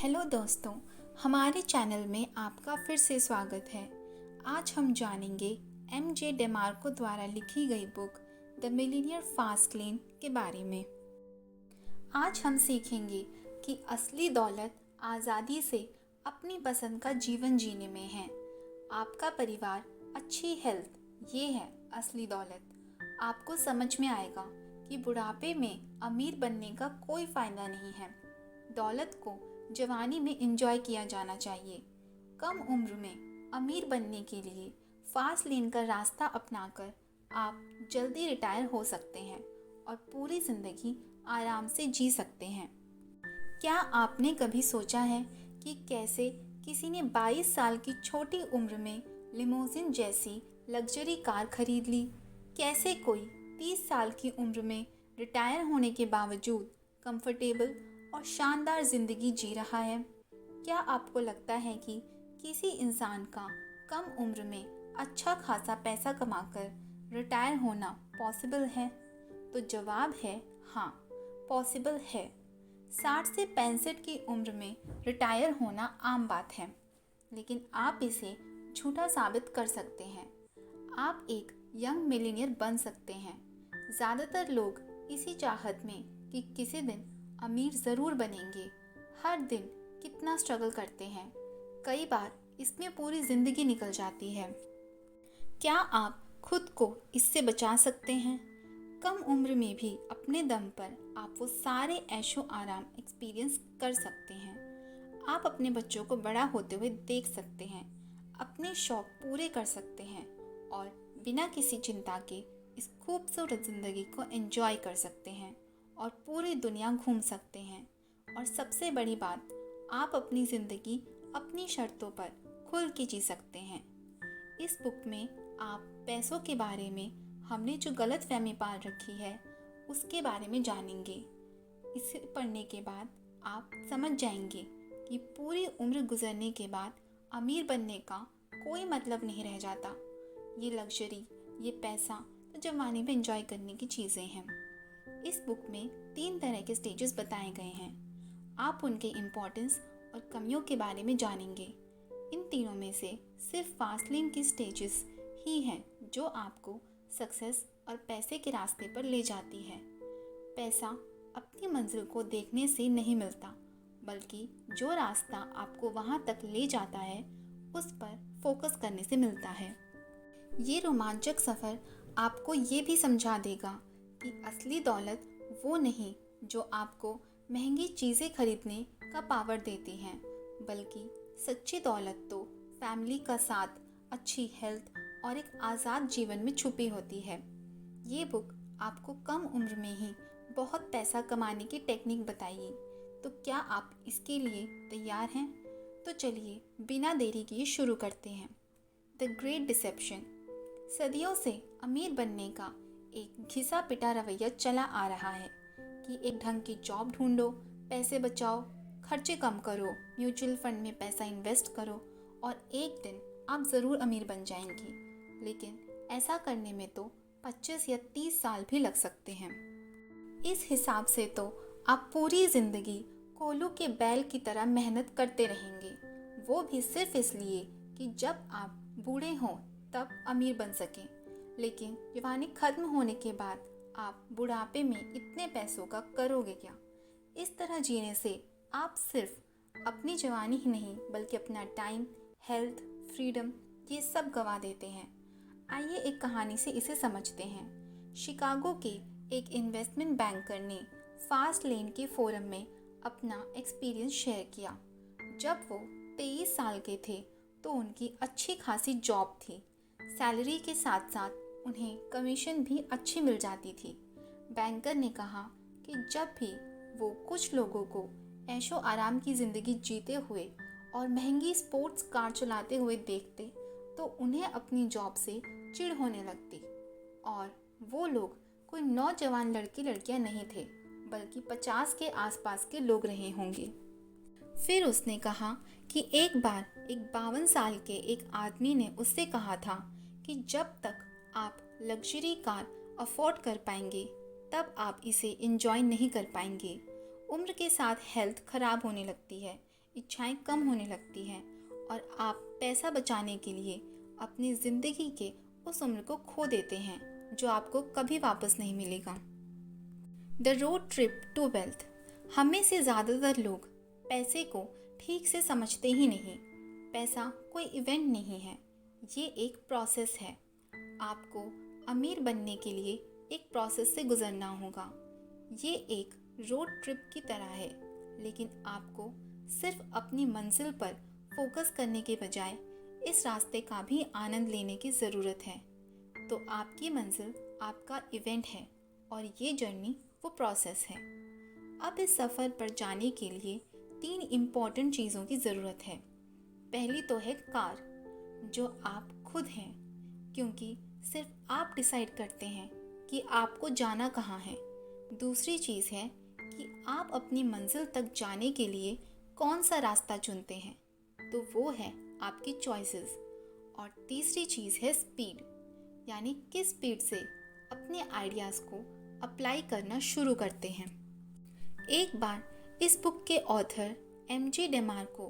Hello दोस्तों, हमारे channel में आपका फिर से स्वागत है। आज हम जानेंगे एम.जे. डेमार्को द्वारा लिखी गई book the millionaire fast lane के बारे में। आज हम सीखेंगे कि असली दौलत आज़ादी से अपनी पसंद का जीवन जीने में है। आपका परिवार, अच्छी हेल्थ, ये है असली दौलत। आपको समझ में आएगा कि बुढ़ापे में अमीर बनने का कोई फ़ायदा नहीं है। दौलत को जवानी में एंजॉय किया जाना चाहिए। कम उम्र में अमीर बनने के लिए फास्ट लेन का रास्ता अपनाकर आप जल्दी रिटायर हो सकते हैं और पूरी ज़िंदगी आराम से जी सकते हैं। क्या आपने कभी सोचा है कि कैसे किसी ने 22 साल की छोटी उम्र में लिमोजिन जैसी लग्जरी कार खरीद ली? कैसे कोई 30 साल की उम्र में रिटायर होने के बावजूद कंफर्टेबल और शानदार ज़िंदगी जी रहा है? क्या आपको लगता है कि किसी इंसान का कम उम्र में अच्छा खासा पैसा कमाकर रिटायर होना पॉसिबल है? तो जवाब है हाँ, पॉसिबल है। 60 से 65 की उम्र में रिटायर होना आम बात है, लेकिन आप इसे झूठा साबित कर सकते हैं। आप एक यंग मिलीनियर बन सकते हैं। ज़्यादातर लोग इसी चाहत में कि किसी दिन अमीर ज़रूर बनेंगे, हर दिन कितना स्ट्रगल करते हैं। कई बार इसमें पूरी ज़िंदगी निकल जाती है। क्या आप खुद को इससे बचा सकते हैं? कम उम्र में भी अपने दम पर आप वो सारे ऐशो आराम एक्सपीरियंस कर सकते हैं। आप अपने बच्चों को बड़ा होते हुए देख सकते हैं, अपने शौक पूरे कर सकते हैं और बिना किसी चिंता के इस खूबसूरत ज़िंदगी को एंजॉय कर सकते हैं और पूरी दुनिया घूम सकते हैं। और सबसे बड़ी बात, आप अपनी ज़िंदगी अपनी शर्तों पर खुल के जी सकते हैं। इस बुक में आप पैसों के बारे में हमने जो गलत फहमी पाल रखी है उसके बारे में जानेंगे। इसे पढ़ने के बाद आप समझ जाएंगे कि पूरी उम्र गुजरने के बाद अमीर बनने का कोई मतलब नहीं रह जाता। ये लग्जरी, ये पैसा तो जवानी में एंजॉय करने की चीज़ें हैं। इस बुक में 3 तरह के स्टेजेस बताए गए हैं। आप उनके इम्पोर्टेंस और कमियों के बारे में जानेंगे। इन तीनों में से सिर्फ फास्ट लेन की स्टेजेस ही हैं जो आपको सक्सेस और पैसे के रास्ते पर ले जाती है। पैसा अपनी मंजिल को देखने से नहीं मिलता, बल्कि जो रास्ता आपको वहाँ तक ले जाता है उस पर फोकस करने से मिलता है। ये रोमांचक सफ़र आपको ये भी समझा देगा कि असली दौलत वो नहीं जो आपको महंगी चीज़ें खरीदने का पावर देती हैं, बल्कि सच्ची दौलत तो फैमिली का साथ, अच्छी हेल्थ और एक आज़ाद जीवन में छुपी होती है। ये बुक आपको कम उम्र में ही बहुत पैसा कमाने की टेक्निक बताइए। तो क्या आप इसके लिए तैयार हैं? तो चलिए बिना देरी किए शुरू करते हैं। The great deception. सदियों से अमीर बनने का एक घिसा पिटा रवैया चला आ रहा है कि एक ढंग की जॉब ढूंढो, पैसे बचाओ, खर्चे कम करो, म्यूचुअल फंड में पैसा इन्वेस्ट करो और एक दिन आप ज़रूर अमीर बन जाएंगी। लेकिन ऐसा करने में तो 25 या 30 साल भी लग सकते हैं। इस हिसाब से तो आप पूरी ज़िंदगी कोल्हू के बैल की तरह मेहनत करते रहेंगे, वो भी सिर्फ इसलिए कि जब आप बूढ़े हों तब अमीर बन सकें। लेकिन जवानी खत्म होने के बाद आप बुढ़ापे में इतने पैसों का करोगे क्या? इस तरह जीने से आप सिर्फ अपनी जवानी ही नहीं बल्कि अपना टाइम, हेल्थ, फ्रीडम ये सब गंवा देते हैं। आइए एक कहानी से इसे समझते हैं। शिकागो के एक इन्वेस्टमेंट बैंकर ने फास्ट लेन के फोरम में अपना एक्सपीरियंस शेयर किया। जब वो 23 साल के थे तो उनकी अच्छी खासी जॉब थी। सैलरी के साथ साथ उन्हें कमीशन भी अच्छी मिल जाती थी। बैंकर ने कहा कि जब भी वो कुछ लोगों को ऐशो आराम की ज़िंदगी जीते हुए और महंगी स्पोर्ट्स कार चलाते हुए देखते तो उन्हें अपनी जॉब से चिढ़ होने लगती। और वो लोग कोई नौजवान लड़के लड़कियां नहीं थे, बल्कि 50 के आसपास के लोग रहे होंगे। फिर उसने कहा कि एक बार एक 52 साल के एक आदमी ने उससे कहा था कि जब तक आप लग्जरी कार अफोर्ड कर पाएंगे तब आप इसे एंजॉय नहीं कर पाएंगे। उम्र के साथ हेल्थ ख़राब होने लगती है, इच्छाएं कम होने लगती हैं और आप पैसा बचाने के लिए अपनी ज़िंदगी के उस उम्र को खो देते हैं जो आपको कभी वापस नहीं मिलेगा। The road trip to wealth. हमें से ज़्यादातर लोग पैसे को ठीक से समझते ही नहीं। पैसा कोई इवेंट नहीं है, ये एक प्रोसेस है। आपको अमीर बनने के लिए एक प्रोसेस से गुजरना होगा। ये एक रोड ट्रिप की तरह है, लेकिन आपको सिर्फ अपनी मंजिल पर फोकस करने के बजाय इस रास्ते का भी आनंद लेने की ज़रूरत है। तो आपकी मंजिल आपका इवेंट है और ये जर्नी वो प्रोसेस है। अब इस सफ़र पर जाने के लिए 3 इम्पॉर्टेंट चीज़ों की ज़रूरत है। पहली तो है कार, जो आप खुद हैं, क्योंकि सिर्फ आप डिसाइड करते हैं कि आपको जाना कहाँ है। दूसरी चीज़ है कि आप अपनी मंजिल तक जाने के लिए कौन सा रास्ता चुनते हैं, तो वो है आपकी चॉइसेस। और तीसरी चीज़ है स्पीड, यानी किस स्पीड से अपने आइडियाज़ को अप्लाई करना शुरू करते हैं। एक बार इस बुक के ऑथर एमजे डेमार्को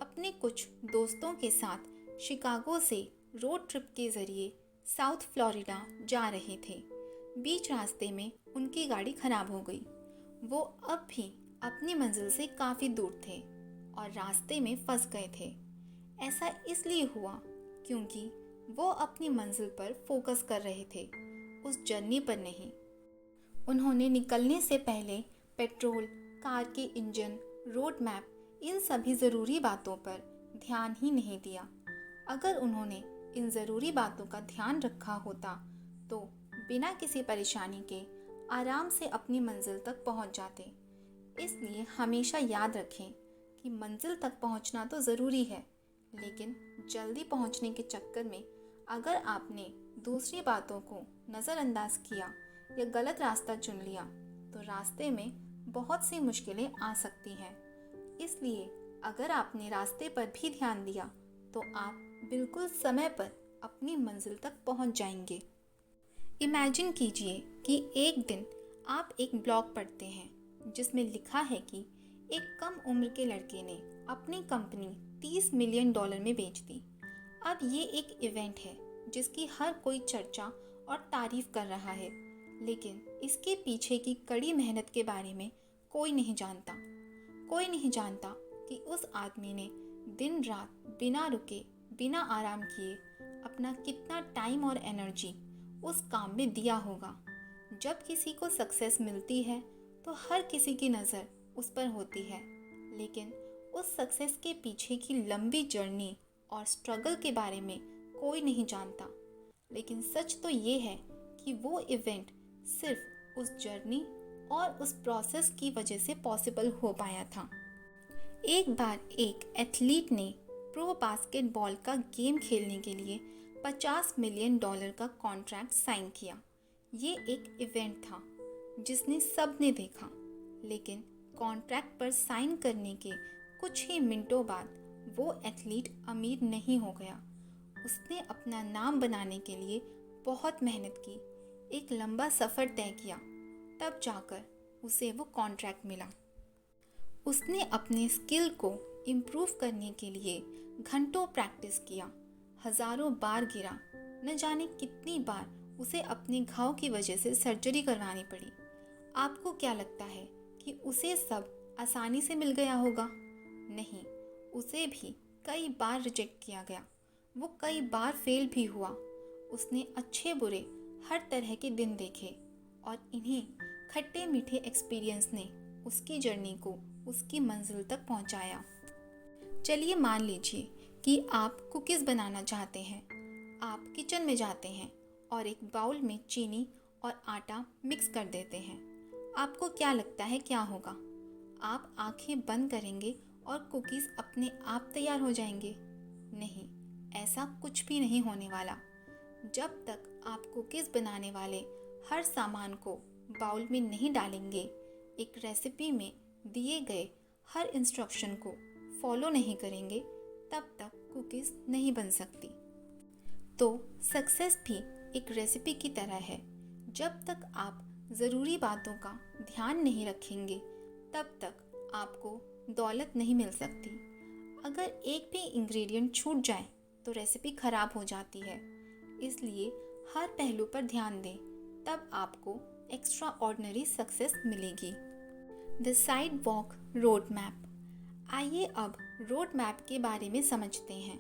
अपने कुछ दोस्तों के साथ शिकागो से रोड ट्रिप के ज़रिए साउथ फ्लोरिडा जा रहे थे। बीच रास्ते में उनकी गाड़ी खराब हो गई। वो अब भी अपनी मंजिल से काफ़ी दूर थे और रास्ते में फंस गए थे। ऐसा इसलिए हुआ क्योंकि वो अपनी मंजिल पर फोकस कर रहे थे, उस जर्नी पर नहीं। उन्होंने निकलने से पहले पेट्रोल, कार के इंजन, रोड मैप, इन सभी ज़रूरी बातों पर ध्यान ही नहीं दिया। अगर उन्होंने इन ज़रूरी बातों का ध्यान रखा होता तो बिना किसी परेशानी के आराम से अपनी मंजिल तक पहुंच जाते। इसलिए हमेशा याद रखें कि मंजिल तक पहुंचना तो ज़रूरी है, लेकिन जल्दी पहुंचने के चक्कर में अगर आपने दूसरी बातों को नज़रअंदाज किया या गलत रास्ता चुन लिया तो रास्ते में बहुत सी मुश्किलें आ सकती हैं। इसलिए अगर आपने रास्ते पर भी ध्यान दिया तो आप बिल्कुल समय पर अपनी मंजिल तक पहुंच जाएंगे। इमेजिन कीजिए कि एक दिन आप एक ब्लॉग पढ़ते हैं जिसमें लिखा है कि एक कम उम्र के लड़के ने अपनी कंपनी $30 मिलियन में बेच दी। अब ये एक इवेंट है जिसकी हर कोई चर्चा और तारीफ कर रहा है, लेकिन इसके पीछे की कड़ी मेहनत के बारे में कोई नहीं जानता। कोई नहीं जानता कि उस आदमी ने दिन रात बिना रुके, बिना आराम किए अपना कितना टाइम और एनर्जी उस काम में दिया होगा। जब किसी को सक्सेस मिलती है तो हर किसी की नज़र उस पर होती है, लेकिन उस सक्सेस के पीछे की लंबी जर्नी और स्ट्रगल के बारे में कोई नहीं जानता। लेकिन सच तो ये है कि वो इवेंट सिर्फ उस जर्नी और उस प्रोसेस की वजह से पॉसिबल हो पाया था। एक बार एक एथलीट ने प्रो बास्केटबॉल का गेम खेलने के लिए $50 मिलियन का कॉन्ट्रैक्ट साइन किया। ये एक इवेंट था जिसने सबने देखा, लेकिन कॉन्ट्रैक्ट पर साइन करने के कुछ ही मिनटों बाद वो एथलीट अमीर नहीं हो गया। उसने अपना नाम बनाने के लिए बहुत मेहनत की, एक लंबा सफ़र तय किया, तब जाकर उसे वो कॉन्ट्रैक्ट मिला। उसने अपने स्किल को इम्प्रूव करने के लिए घंटों प्रैक्टिस किया, हज़ारों बार गिरा, न जाने कितनी बार उसे अपने घाव की वजह से सर्जरी करवानी पड़ी। आपको क्या लगता है कि उसे सब आसानी से मिल गया होगा? नहीं, उसे भी कई बार रिजेक्ट किया गया, वो कई बार फेल भी हुआ। उसने अच्छे बुरे हर तरह के दिन देखे और इन्हीं खट्टे मीठे एक्सपीरियंस ने उसकी जर्नी को उसकी मंजिल तक पहुंचाया। चलिए मान लीजिए कि आप कुकीज़ बनाना चाहते हैं। आप किचन में जाते हैं और एक बाउल में चीनी और आटा मिक्स कर देते हैं। आपको क्या लगता है क्या होगा? आप आंखें बंद करेंगे और कुकीज़ अपने आप तैयार हो जाएंगे? नहीं, ऐसा कुछ भी नहीं होने वाला। जब तक आप कुकीज़ बनाने वाले हर सामान को बाउल में नहीं डालेंगे, एक रेसिपी में दिए गए हर इंस्ट्रक्शन को फॉलो नहीं करेंगे, तब तक कुकीज़ नहीं बन सकती। तो सक्सेस भी एक रेसिपी की तरह है। जब तक आप ज़रूरी बातों का ध्यान नहीं रखेंगे, तब तक आपको दौलत नहीं मिल सकती। अगर एक भी इंग्रेडिएंट छूट जाए तो रेसिपी खराब हो जाती है। इसलिए हर पहलू पर ध्यान दें, तब आपको एक्स्ट्रा ऑर्डिनरी सक्सेस मिलेगी। The side walk road map. आइए अब रोड मैप के बारे में समझते हैं।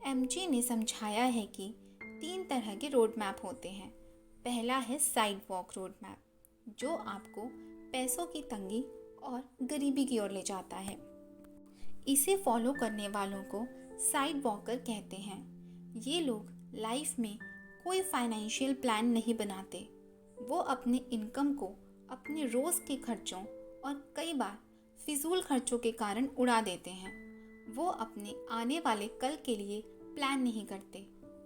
एमजे ने समझाया है कि 3 तरह के रोड मैप होते हैं। पहला है साइड वॉक रोड मैप, जो आपको पैसों की तंगी और गरीबी की ओर ले जाता है। इसे फॉलो करने वालों को साइड वॉकर कहते हैं। ये लोग लाइफ में कोई फाइनेंशियल प्लान नहीं बनाते। वो अपने इनकम को अपने रोज़ के खर्चों और कई बार फिजूल खर्चों के कारण उड़ा देते हैं। वो अपने आने वाले कल के लिए प्लान नहीं करते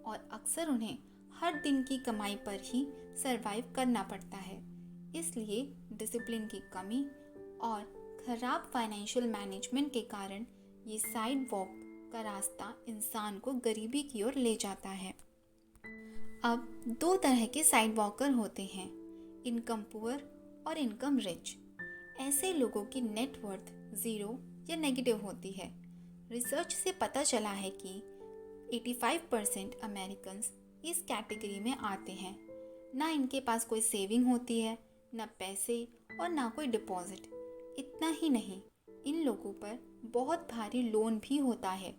और अक्सर उन्हें हर दिन की कमाई पर ही सरवाइव करना पड़ता है। इसलिए डिसिप्लिन की कमी और खराब फाइनेंशियल मैनेजमेंट के कारण ये साइड वॉक का रास्ता इंसान को गरीबी की ओर ले जाता है। अब 2 तरह के साइड वॉकर होते हैं, इनकम पुअर और इनकम रिच। ऐसे लोगों की नेटवर्थ 0 या नेगेटिव होती है। रिसर्च से पता चला है कि 85% अमेरिकन्स इस कैटेगरी में आते हैं। ना इनके पास कोई सेविंग होती है, ना पैसे और ना कोई डिपॉजिट। इतना ही नहीं, इन लोगों पर बहुत भारी लोन भी होता है,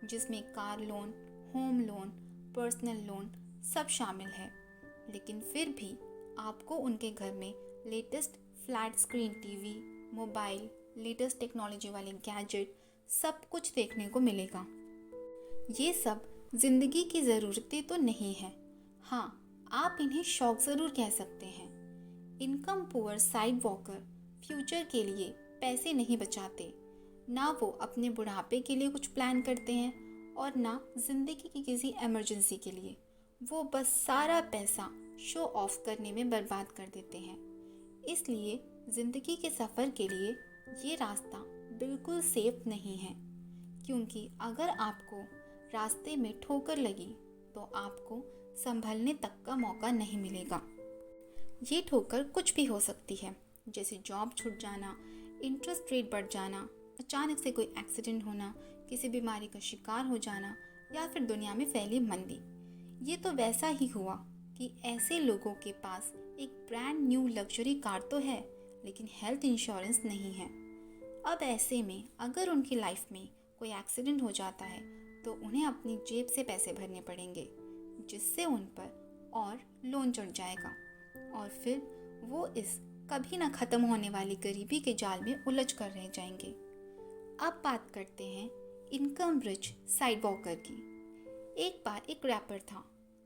जिसमें car loan, home loan, personal loan सब शामिल है। लेकिन फिर भी आपको उनके घर में latest flat screen TV, mobile, latest technology वाले गैजेट सब कुछ देखने को मिलेगा। ये सब ज़िंदगी की ज़रूरतें तो नहीं है। हाँ, आप इन्हें शौक ज़रूर कह सकते हैं। Income poor side walker future के लिए पैसे नहीं बचाते। ना वो अपने बुढ़ापे के लिए कुछ प्लान करते हैं और ना ज़िंदगी की किसी इमरजेंसी के लिए। वो बस सारा पैसा शो ऑफ करने में बर्बाद कर देते हैं। इसलिए ज़िंदगी के सफ़र के लिए ये रास्ता बिल्कुल सेफ नहीं है, क्योंकि अगर आपको रास्ते में ठोकर लगी तो आपको संभलने तक का मौका नहीं मिलेगा। ये ठोकर कुछ भी हो सकती है, जैसे जॉब छूट जाना, इंटरेस्ट रेट बढ़ जाना, अचानक से कोई एक्सीडेंट होना, किसी बीमारी का शिकार हो जाना या फिर दुनिया में फैली मंदी। ये तो वैसा ही हुआ कि ऐसे लोगों के पास एक ब्रांड न्यू लग्जरी कार तो है, लेकिन हेल्थ इंश्योरेंस नहीं है। अब ऐसे में अगर उनकी लाइफ में कोई एक्सीडेंट हो जाता है तो उन्हें अपनी जेब से पैसे भरने पड़ेंगे, जिससे उन पर और लोन चढ़ जाएगा और फिर वो इस कभी ना ख़त्म होने वाली गरीबी के जाल में उलझ कर रह जाएंगे। अब बात करते हैं इनकम रिच साइड वॉकर की। एक बार एक रैपर था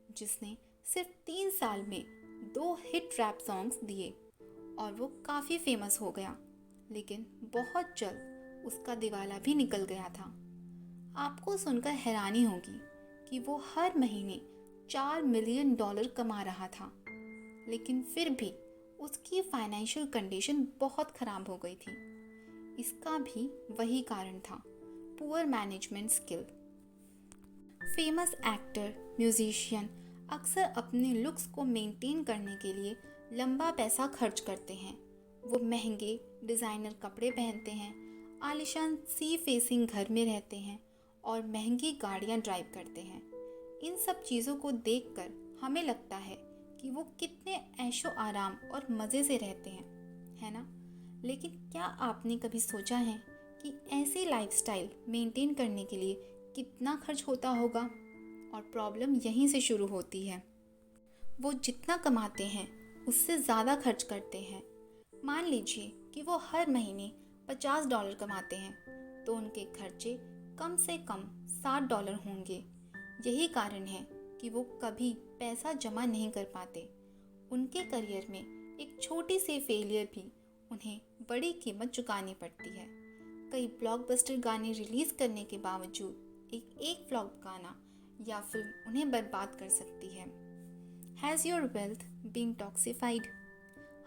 जिसने सिर्फ 3 साल में 2 हिट रैप सॉन्ग्स दिए और वो काफ़ी फेमस हो गया, लेकिन बहुत जल्द उसका दिवाला भी निकल गया था। आपको सुनकर हैरानी होगी कि वो हर महीने $4 मिलियन कमा रहा था, लेकिन फिर भी उसकी फाइनेंशियल कंडीशन बहुत ख़राब हो गई थी। इसका भी वही कारण था, poor management skill. Famous actor, musician अक्सर अपने लुक्स को मेंटेन करने के लिए लंबा पैसा खर्च करते हैं। वो महंगे डिज़ाइनर कपड़े पहनते हैं, आलीशान सी फेसिंग घर में रहते हैं और महंगी गाड़ियाँ ड्राइव करते हैं। इन सब चीज़ों को देखकर हमें लगता है कि वो कितने ऐशो आराम और मज़े से रहते हैं, है ना? लेकिन क्या आपने कभी सोचा है कि ऐसी लाइफस्टाइल मेंटेन करने के लिए कितना खर्च होता होगा? और प्रॉब्लम यहीं से शुरू होती है। वो जितना कमाते हैं उससे ज़्यादा खर्च करते हैं। मान लीजिए कि वो हर महीने $50 कमाते हैं, तो उनके खर्चे कम से कम $60 होंगे। यही कारण है कि वो कभी पैसा जमा नहीं कर पाते। उनके करियर में एक छोटी सी फेलियर भी उन्हें बड़ी कीमत चुकानी पड़ती है। कई ब्लॉकबस्टर गाने रिलीज़ करने के बावजूद एक फ्लॉप गाना या फिल्म उन्हें बर्बाद कर सकती है। Has your wealth been toxified?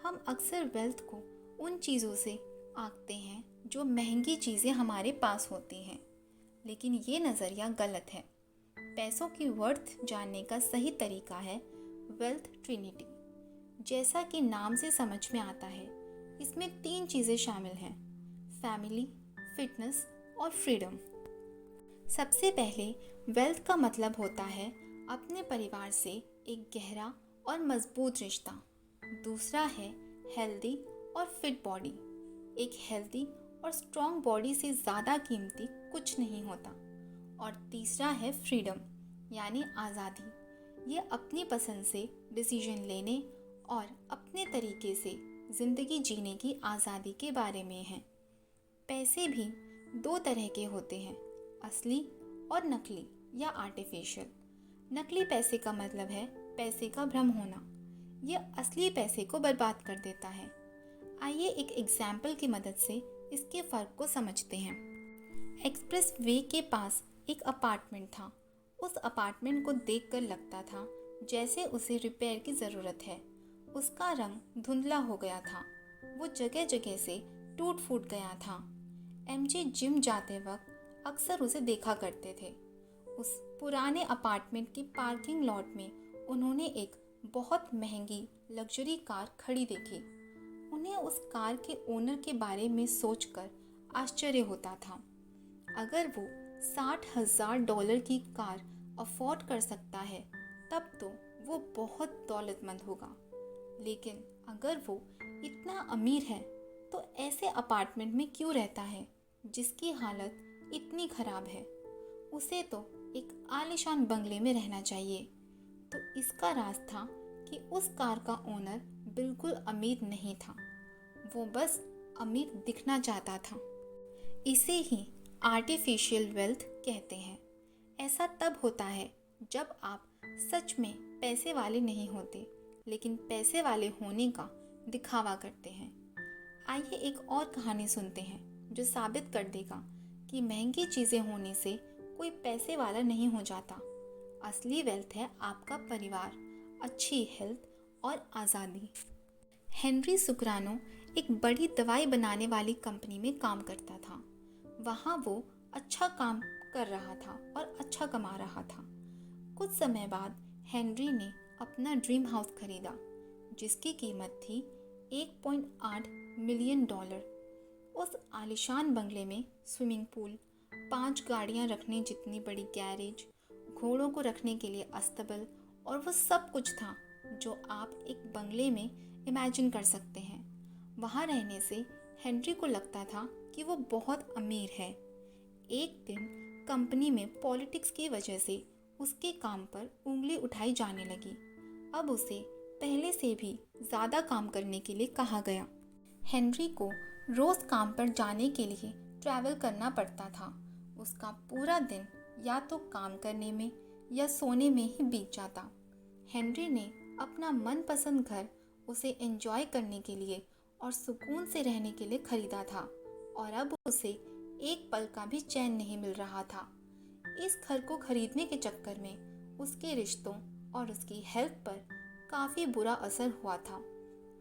हम अक्सर वेल्थ को उन चीज़ों से आंकते हैं जो महंगी चीज़ें हमारे पास होती हैं, लेकिन ये नज़रिया गलत है। पैसों की वर्थ जानने का सही तरीका है वेल्थ ट्रिनिटी। जैसा कि नाम से समझ में आता है, इसमें 3 चीज़ें शामिल हैं: फैमिली, फिटनेस और फ्रीडम। सबसे पहले वेल्थ का मतलब होता है अपने परिवार से एक गहरा और मजबूत रिश्ता। दूसरा है हेल्दी और फिट बॉडी। एक हेल्दी और स्ट्रॉन्ग बॉडी से ज़्यादा कीमती कुछ नहीं होता। और तीसरा है फ्रीडम यानी आज़ादी। ये अपनी पसंद से डिसीजन लेने और अपने तरीके से ज़िंदगी जीने की आज़ादी के बारे में है। पैसे भी दो तरह के होते हैं, असली और नकली या आर्टिफिशियल। नकली पैसे का मतलब है पैसे का भ्रम होना। यह असली पैसे को बर्बाद कर देता है। आइए एक एग्जाम्पल की मदद से इसके फ़र्क को समझते हैं। एक्सप्रेस वे के पास एक अपार्टमेंट था। उस अपार्टमेंट को देखकर लगता था जैसे उसे रिपेयर की ज़रूरत है। उसका रंग धुंधला हो गया था, वो जगह जगह से टूट फूट गया था। एमजे जिम जाते वक्त अक्सर उसे देखा करते थे। उस पुराने अपार्टमेंट की पार्किंग लॉट में उन्होंने एक बहुत महंगी लग्जरी कार खड़ी देखी। उन्हें उस कार के ओनर के बारे में सोचकर आश्चर्य होता था। अगर वो $60,000 की कार अफोर्ड कर सकता है तब तो वो बहुत दौलतमंद होगा। लेकिन अगर वो इतना अमीर है तो ऐसे अपार्टमेंट में क्यों रहता है जिसकी हालत इतनी खराब है? उसे तो एक आलीशान बंगले में रहना चाहिए। तो इसका राज था कि उस कार का ओनर बिल्कुल अमीर नहीं था, वो बस अमीर दिखना चाहता था। इसे ही आर्टिफिशियल वेल्थ कहते हैं। ऐसा तब होता है जब आप सच में पैसे वाले नहीं होते, लेकिन पैसे वाले होने का दिखावा करते हैं। आइए एक और कहानी सुनते हैं जो साबित कर देगा कि महंगी चीज़ें होने से कोई पैसे वाला नहीं हो जाता। असली वेल्थ है आपका परिवार, अच्छी हेल्थ और आज़ादी। हेनरी सुकरानो एक बड़ी दवाई बनाने वाली कंपनी में काम करता था। वहाँ वो अच्छा काम कर रहा था और अच्छा कमा रहा था। कुछ समय बाद हेनरी ने अपना ड्रीम हाउस खरीदा जिसकी कीमत थी $1.8 मिलियन। उस आलीशान बंगले में स्विमिंग पूल, 5 गाड़ियाँ रखने जितनी बड़ी गैरेज, घोड़ों को रखने के लिए अस्तबल और वो सब कुछ था जो आप एक बंगले में इमेजिन कर सकते हैं। वहाँ रहने से हेनरी को लगता था कि वो बहुत अमीर है। एक दिन कंपनी में पॉलिटिक्स की वजह से उसके काम पर उंगली उठाई जाने लगी। अब उसे पहले से भी ज़्यादा काम करने के लिए कहा गया। हेनरी को रोज़ काम पर जाने के लिए ट्रैवल करना पड़ता था। उसका पूरा दिन या तो काम करने में या सोने में ही बीत जाता। हेनरी ने अपना मनपसंद घर उसे एंजॉय करने के लिए और सुकून से रहने के लिए खरीदा था और अब उसे एक पल का भी चैन नहीं मिल रहा था। इस घर को खरीदने के चक्कर में उसके रिश्तों और उसकी हेल्थ पर काफ़ी बुरा असर हुआ था।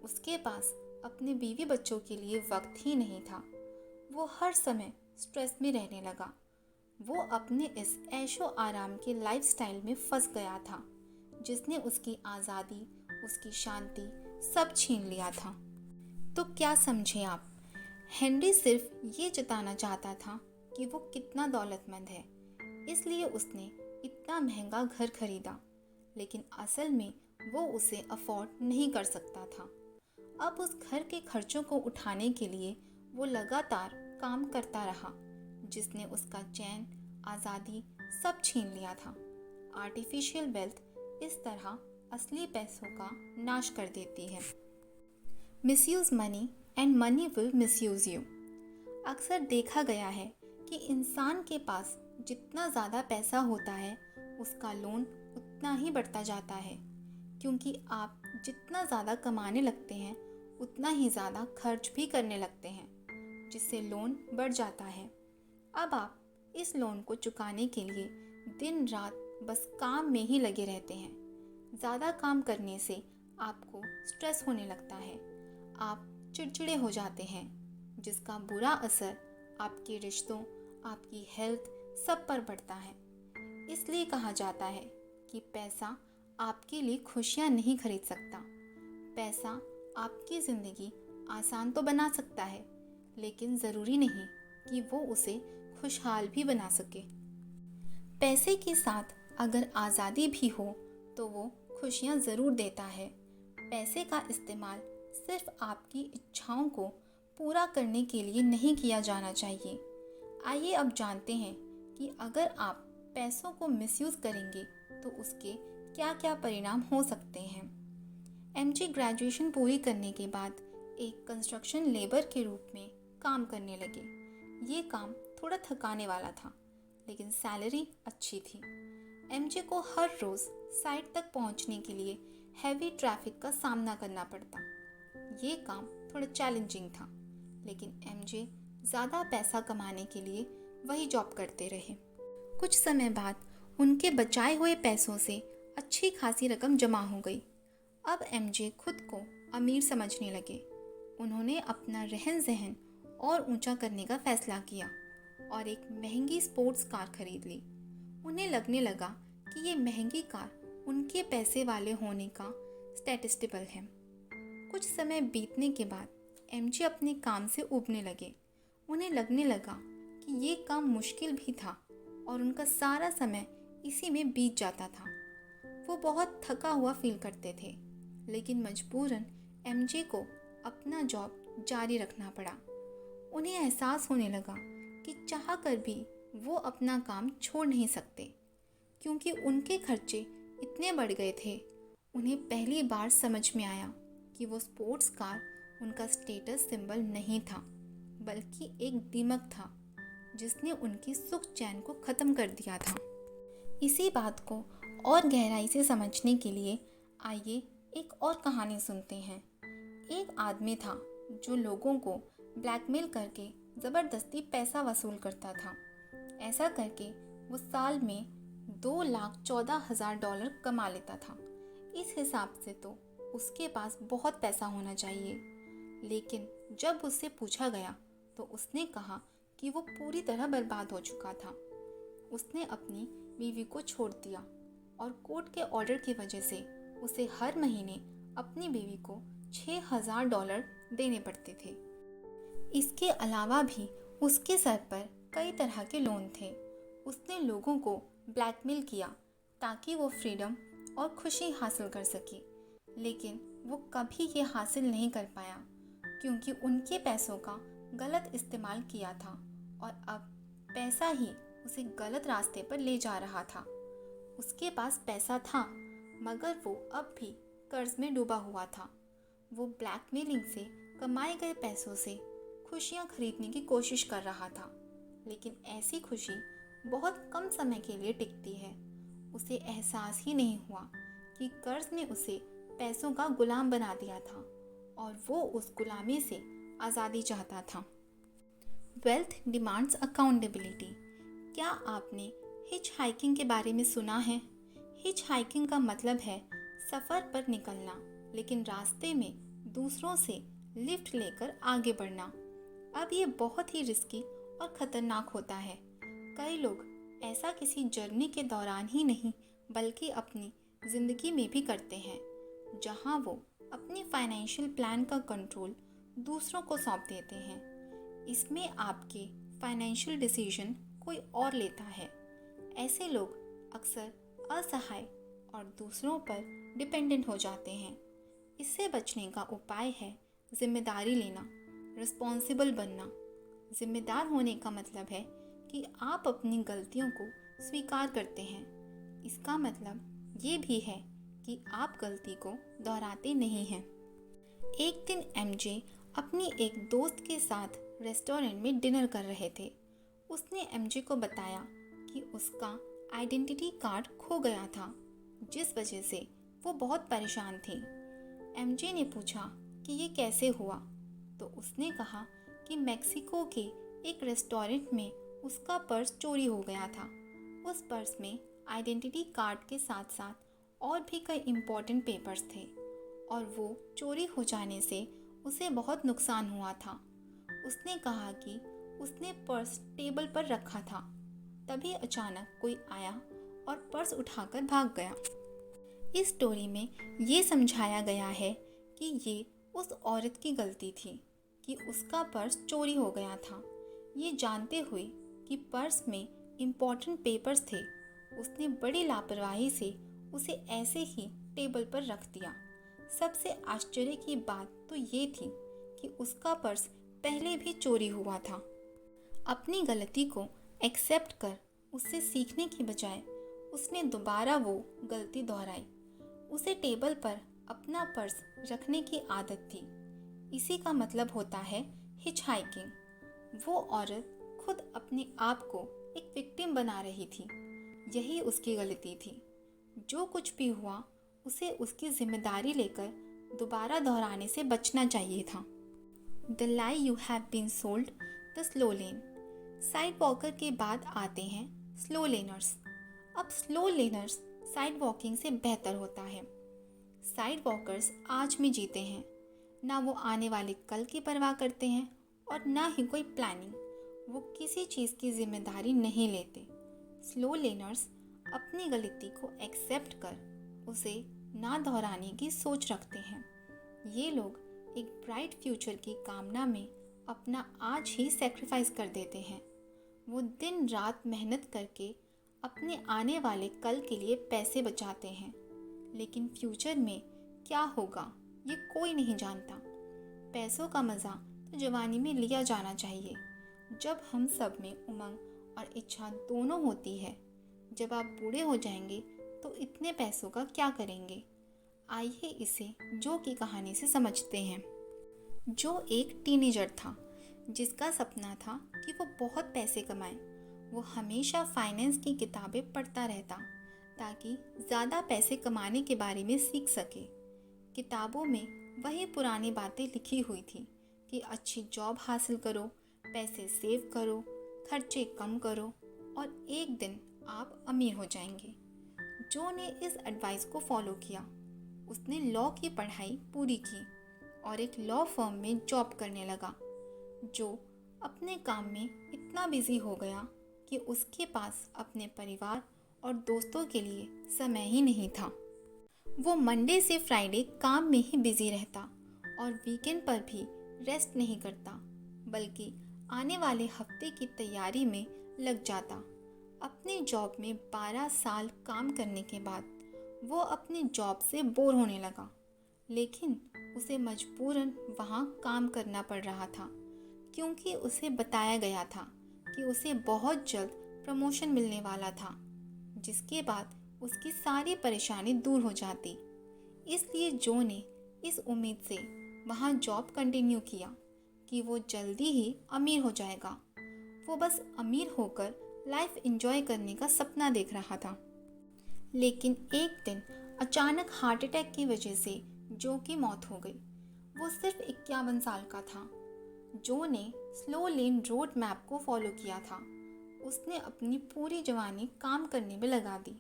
उसके पास अपने बीवी बच्चों के लिए वक्त ही नहीं था। वो हर समय स्ट्रेस में रहने लगा। वो अपने इस ऐशो आराम के लाइफस्टाइल में फंस गया था जिसने उसकी आज़ादी, उसकी शांति सब छीन लिया था। तो क्या समझे आप? हेनरी सिर्फ ये जताना चाहता था कि वो कितना दौलतमंद है, इसलिए उसने इतना महंगा घर खरीदा, लेकिन असल में वो उसे अफोर्ड नहीं कर सकता था। अब उस घर के खर्चों को उठाने के लिए वो लगातार काम करता रहा जिसने उसका चैन, आज़ादी सब छीन लिया था। आर्टिफिशियल वेल्थ इस तरह असली पैसों का नाश कर देती है। Misuse money and money will misuse you. अक्सर देखा गया है कि इंसान के पास जितना ज़्यादा पैसा होता है उसका लोन उतना ही बढ़ता जाता है, क्योंकि आप जितना ज़्यादा कमाने लगते हैं उतना ही ज़्यादा खर्च भी करने लगते हैं, जिससे लोन बढ़ जाता है। अब आप इस लोन को चुकाने के लिए दिन रात बस काम में ही लगे रहते हैं। ज़्यादा काम करने से आपको स्ट्रेस होने लगता है, आप चिड़चिड़े हो जाते हैं, जिसका बुरा असर आपके रिश्तों, आपकी हेल्थ सब पर पड़ता है। इसलिए कहा जाता है कि पैसा आपके लिए खुशियाँ नहीं खरीद सकता। पैसा आपकी ज़िंदगी आसान तो बना सकता है, लेकिन ज़रूरी नहीं कि वो उसे खुशहाल भी बना सके। पैसे के साथ अगर आज़ादी भी हो तो वो खुशियाँ ज़रूर देता है। पैसे का इस्तेमाल सिर्फ आपकी इच्छाओं को पूरा करने के लिए नहीं किया जाना चाहिए। आइए अब जानते हैं कि अगर आप पैसों को मिसयूज़ करेंगे तो उसके क्या क्या परिणाम हो सकते हैं। एमजे ग्रेजुएशन पूरी करने के बाद एक कंस्ट्रक्शन लेबर के रूप में काम करने लगे। ये काम थोड़ा थकाने वाला था, लेकिन सैलरी अच्छी थी। एमजे को हर रोज़ साइट तक पहुंचने के लिए हैवी ट्रैफिक का सामना करना पड़ता। ये काम थोड़ा चैलेंजिंग था, लेकिन एमजे ज़्यादा पैसा कमाने के लिए वही जॉब करते रहे। कुछ समय बाद उनके बचाए हुए पैसों से अच्छी खासी रकम जमा हो गई। अब एमजे खुद को अमीर समझने लगे। उन्होंने अपना रहन सहन और ऊंचा करने का फैसला किया और एक महंगी स्पोर्ट्स कार खरीद ली। उन्हें लगने लगा कि ये महंगी कार उनके पैसे वाले होने का स्टैटिस्टिकल है। कुछ समय बीतने के बाद एमजे अपने काम से ऊबने लगे। उन्हें लगने लगा कि ये काम मुश्किल भी था और उनका सारा समय इसी में बीत जाता था। वो बहुत थका हुआ फील करते थे, लेकिन मजबूरन एमजे को अपना जॉब जारी रखना पड़ा। उन्हें एहसास होने लगा कि चाह कर भी वो अपना काम छोड़ नहीं सकते, क्योंकि उनके खर्चे इतने बढ़ गए थे। उन्हें पहली बार समझ में आया कि वो स्पोर्ट्स कार उनका स्टेटस सिंबल नहीं था, बल्कि एक दीमक था जिसने उनकी सुख चैन को ख़त्म कर दिया था। इसी बात को और गहराई से समझने के लिए आइए एक और कहानी सुनते हैं। एक आदमी था जो लोगों को ब्लैकमेल करके ज़बरदस्ती पैसा वसूल करता था। ऐसा करके वो साल में $2,14,000 कमा लेता था। इस हिसाब से तो उसके पास बहुत पैसा होना चाहिए, लेकिन जब उससे पूछा गया तो उसने कहा कि वो पूरी तरह बर्बाद हो चुका था। उसने अपनी बीवी को छोड़ दिया और कोर्ट के ऑर्डर की वजह से उसे हर महीने अपनी बीवी को $6,000 देने पड़ते थे। इसके अलावा भी उसके सर पर कई तरह के लोन थे। उसने लोगों को ब्लैकमेल किया ताकि वो फ्रीडम और खुशी हासिल कर सके, लेकिन वो कभी ये हासिल नहीं कर पाया, क्योंकि उनके पैसों का गलत इस्तेमाल किया था और अब पैसा ही उसे गलत रास्ते पर ले जा रहा था। उसके पास पैसा था, मगर वो अब भी कर्ज में डूबा हुआ था। वो ब्लैकमेलिंग से कमाए गए पैसों से खुशियाँ खरीदने की कोशिश कर रहा था, लेकिन ऐसी खुशी बहुत कम समय के लिए टिकती है। उसे एहसास ही नहीं हुआ कि कर्ज ने उसे पैसों का गुलाम बना दिया था और वो उस गुलामी से आज़ादी चाहता था। Wealth demands accountability. क्या आपने हिच हाइकिंग के बारे में सुना है? हिच हाइकिंग का मतलब है सफ़र पर निकलना, लेकिन रास्ते में दूसरों से लिफ्ट लेकर आगे बढ़ना। अब ये बहुत ही रिस्की और ख़तरनाक होता है। कई लोग ऐसा किसी जर्नी के दौरान ही नहीं, बल्कि अपनी ज़िंदगी में भी करते हैं, जहां वो अपनी फाइनेंशियल प्लान का कंट्रोल दूसरों को सौंप देते हैं। इसमें आपके फाइनेंशियल डिसीजन कोई और लेता है। ऐसे लोग अक्सर असहाय और दूसरों पर डिपेंडेंट हो जाते हैं। इससे बचने का उपाय है जिम्मेदारी लेना, रिस्पॉन्सिबल बनना। जिम्मेदार होने का मतलब है कि आप अपनी गलतियों को स्वीकार करते हैं। इसका मतलब ये भी है कि आप गलती को दोहराते नहीं हैं। एक दिन एमजे अपनी एक दोस्त के साथ रेस्टोरेंट में डिनर कर रहे थे। उसने एमजे को बताया कि उसका आइडेंटिटी कार्ड खो गया था, जिस वजह से वो बहुत परेशान थी। एमजे ने पूछा कि ये कैसे हुआ, तो उसने कहा कि मेक्सिको के एक रेस्टोरेंट में उसका पर्स चोरी हो गया था। उस पर्स में आइडेंटिटी कार्ड के साथ साथ और भी कई इम्पोर्टेंट पेपर्स थे और वो चोरी हो जाने से उसे बहुत नुकसान हुआ था। उसने कहा कि उसने पर्स टेबल पर रखा था, तभी अचानक कोई आया और पर्स उठाकर भाग गया। इस स्टोरी में ये समझाया गया है कि ये उस औरत की गलती थी कि उसका पर्स चोरी हो गया था। ये जानते हुए कि पर्स में इम्पोर्टेंट पेपर्स थे, उसने बड़ी लापरवाही से उसे ऐसे ही टेबल पर रख दिया। सबसे आश्चर्य की बात तो ये थी कि उसका पर्स पहले भी चोरी हुआ था। अपनी गलती को एक्सेप्ट कर उससे सीखने की बजाय उसने दोबारा वो गलती दोहराई। उसे टेबल पर अपना पर्स रखने की आदत थी। इसी का मतलब होता है हिचहाइकिंग। वो औरत खुद अपने आप को एक विक्टिम बना रही थी। यही उसकी गलती थी। जो कुछ भी हुआ उसे उसकी जिम्मेदारी लेकर दोबारा दोहराने से बचना चाहिए था। The lie you have been sold, the slow lane. Side walker के बाद आते हैं स्लो लेनर्स। अब स्लो लेनर्स साइड वॉकिंग से बेहतर होता है। साइड वॉकर्स आज में जीते हैं, ना वो आने वाले कल की परवाह करते हैं और ना ही कोई प्लानिंग। वो किसी चीज़ की जिम्मेदारी नहीं लेते। स्लो लेनर्स अपनी गलती को एक्सेप्ट कर उसे ना दोहराने की सोच रखते हैं। ये लोग एक ब्राइट फ्यूचर की कामना में अपना आज ही सेक्रीफाइस कर देते हैं। वो दिन रात मेहनत करके अपने आने वाले कल के लिए पैसे बचाते हैं, लेकिन फ्यूचर में क्या होगा ये कोई नहीं जानता। पैसों का मज़ा तो जवानी में लिया जाना चाहिए, जब हम सब में उमंग और इच्छा दोनों होती है। जब आप बूढ़े हो जाएंगे तो इतने पैसों का क्या करेंगे? आइए इसे जो की कहानी से समझते हैं। जो एक टीनेजर था जिसका सपना था कि वो बहुत पैसे कमाए। वो हमेशा फाइनेंस की किताबें पढ़ता रहता ताकि ज़्यादा पैसे कमाने के बारे में सीख सके। किताबों में वही पुरानी बातें लिखी हुई थी कि अच्छी जॉब हासिल करो, पैसे सेव करो, खर्चे कम करो और एक दिन आप अमीर हो जाएंगे। जो ने इस एडवाइस को फॉलो किया। उसने लॉ की पढ़ाई पूरी की और एक लॉ फर्म में जॉब करने लगा। जो अपने काम में इतना बिजी हो गया कि उसके पास अपने परिवार और दोस्तों के लिए समय ही नहीं था। वो मंडे से फ्राइडे काम में ही बिजी रहता और वीकेंड पर भी रेस्ट नहीं करता, बल्कि आने वाले हफ्ते की तैयारी में लग जाता। अपनी जॉब में 12 साल काम करने के बाद वो अपनी जॉब से बोर होने लगा, लेकिन उसे मजबूरन वहाँ काम करना पड़ रहा था, क्योंकि उसे बताया गया था कि उसे बहुत जल्द प्रमोशन मिलने वाला था, जिसके बाद उसकी सारी परेशानी दूर हो जाती। इसलिए जो ने इस उम्मीद से वहाँ जॉब कंटिन्यू किया कि वो जल्दी ही अमीर हो जाएगा। वो बस अमीर होकर लाइफ एंजॉय करने का सपना देख रहा था। लेकिन एक दिन अचानक हार्ट अटैक की वजह से जो की मौत हो गई। वो सिर्फ 51 साल का था। जो ने स्लो लेन रोड मैप को फॉलो किया था। उसने अपनी पूरी जवानी काम करने में लगा दी।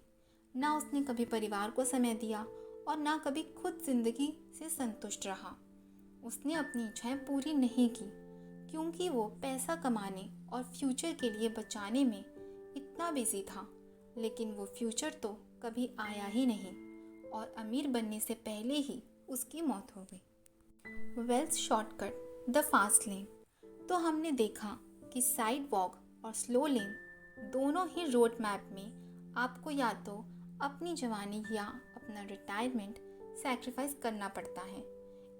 ना उसने कभी परिवार को समय दिया और ना कभी खुद जिंदगी से संतुष्ट रहा। उसने अपनी इच्छाएं पूरी नहीं की क्योंकि वो पैसा कमाने और फ्यूचर के लिए बचाने में इतना बिजी था। लेकिन वो फ्यूचर तो कभी आया ही नहीं और अमीर बनने से पहले ही उसकी मौत हो गई। Wealth shortcut, the fast lane. तो हमने देखा कि साइड वॉक और स्लो लेन दोनों ही रोड मैप में आपको या तो अपनी जवानी या अपना रिटायरमेंट सैक्रिफाइस करना पड़ता है।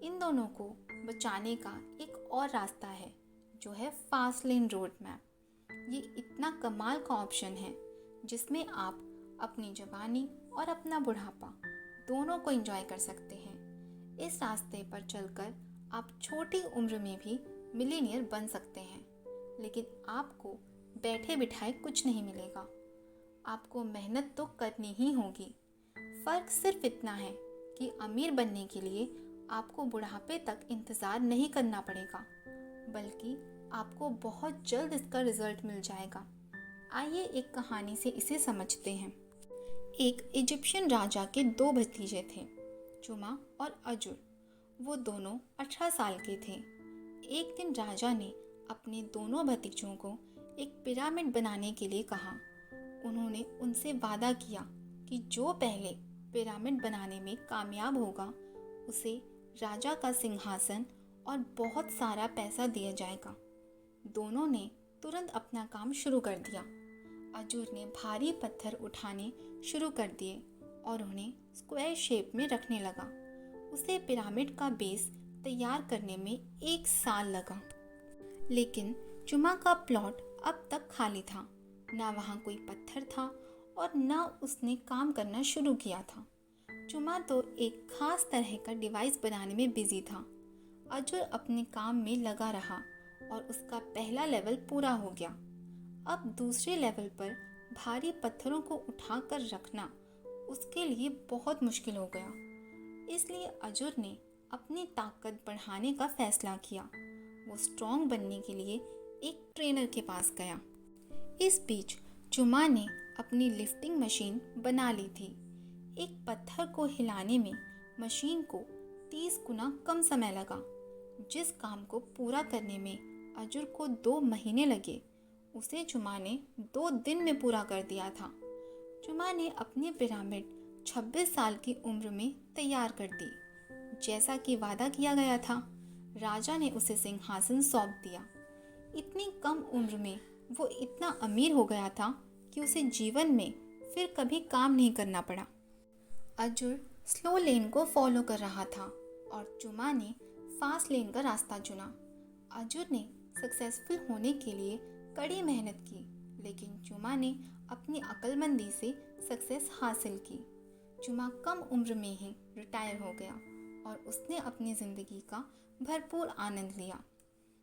इन दोनों को बचाने का एक और रास्ता है, जो है फास्ट लेन रोड मैप। ये इतना कमाल का ऑप्शन है जिसमें आप अपनी जवानी और अपना बुढ़ापा दोनों को एंजॉय कर सकते हैं। इस रास्ते पर चलकर आप छोटी उम्र में भी मिलीनियर बन सकते हैं, लेकिन आपको बैठे बिठाए कुछ नहीं मिलेगा। आपको मेहनत तो करनी ही होगी। फ़र्क सिर्फ इतना है कि अमीर बनने के लिए आपको बुढ़ापे तक इंतज़ार नहीं करना पड़ेगा, बल्कि आपको बहुत जल्द इसका रिजल्ट मिल जाएगा। आइए एक कहानी से इसे समझते हैं। एक इजिप्शियन राजा के 2 भतीजे थे, जुमा और अजुर। वो दोनों 18 साल के थे। एक दिन राजा ने अपने दोनों भतीजों को एक पिरामिड बनाने के लिए कहा। उन्होंने उनसे वादा किया कि जो पहले पिरामिड बनाने में कामयाब होगा उसे राजा का सिंहासन और बहुत सारा पैसा दिया जाएगा। दोनों ने तुरंत अपना काम शुरू कर दिया। अजूर ने भारी पत्थर उठाने शुरू कर दिए और उन्हें स्क्वायर शेप में रखने लगा। उसे पिरामिड का बेस तैयार करने में 1 साल लगा। लेकिन जुमा का प्लॉट अब तक खाली था। ना वहाँ कोई पत्थर था और ना उसने काम करना शुरू किया था। जुमा तो एक खास तरह का डिवाइस बनाने में बिजी था। अजूर अपने काम में लगा रहा और उसका पहला लेवल पूरा हो गया। अब दूसरे लेवल पर भारी पत्थरों को उठाकर रखना उसके लिए बहुत मुश्किल हो गया। इसलिए अजूर ने अपनी ताकत बढ़ाने का फैसला किया। वो स्ट्रॉन्ग बनने के लिए एक ट्रेनर के पास गया। इस बीच जुमा ने अपनी लिफ्टिंग मशीन बना ली थी। एक पत्थर को हिलाने में मशीन को 30 गुना कम समय लगा। जिस काम को पूरा करने में अजूर को 2 महीने लगे, उसे जुमा ने 2 दिन में पूरा कर दिया था। जुमा ने अपनी पिरामिड 26 साल की उम्र में तैयार कर दी। जैसा कि वादा किया गया था, राजा ने उसे सिंहासन सौंप दिया। इतनी कम उम्र में वो इतना अमीर हो गया था कि उसे जीवन में फिर कभी काम नहीं करना पड़ा। अजूर स्लो लेन को फॉलो कर रहा था और जुमा ने फास्ट लेन का रास्ता चुना। अजूर ने सक्सेसफुल होने के लिए कड़ी मेहनत की, लेकिन जुमा ने अपनी अक्लमंदी से सक्सेस हासिल की। जुमा कम उम्र में ही रिटायर हो गया और उसने अपनी ज़िंदगी का भरपूर आनंद लिया।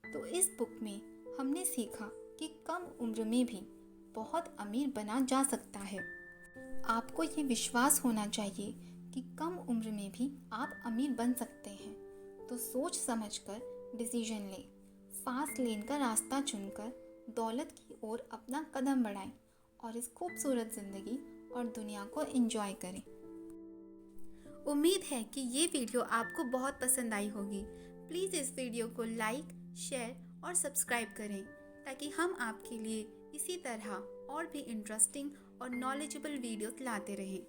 तो इस बुक में हमने सीखा कि कम उम्र में भी बहुत अमीर बना जा सकता है। आपको ये विश्वास होना चाहिए कि कम उम्र में भी आप अमीर बन सकते हैं। तो सोच समझकर डिसीजन लें, फास्ट लेन का रास्ता चुनकर दौलत की ओर अपना कदम बढ़ाएं और इस खूबसूरत ज़िंदगी और दुनिया को एंजॉय करें। उम्मीद है कि ये वीडियो आपको बहुत पसंद आई होगी। प्लीज़ इस वीडियो को लाइक, शेयर और सब्सक्राइब करें ताकि हम आपके लिए इसी तरह और भी इंटरेस्टिंग और नॉलेजेबल वीडियोस लाते रहें।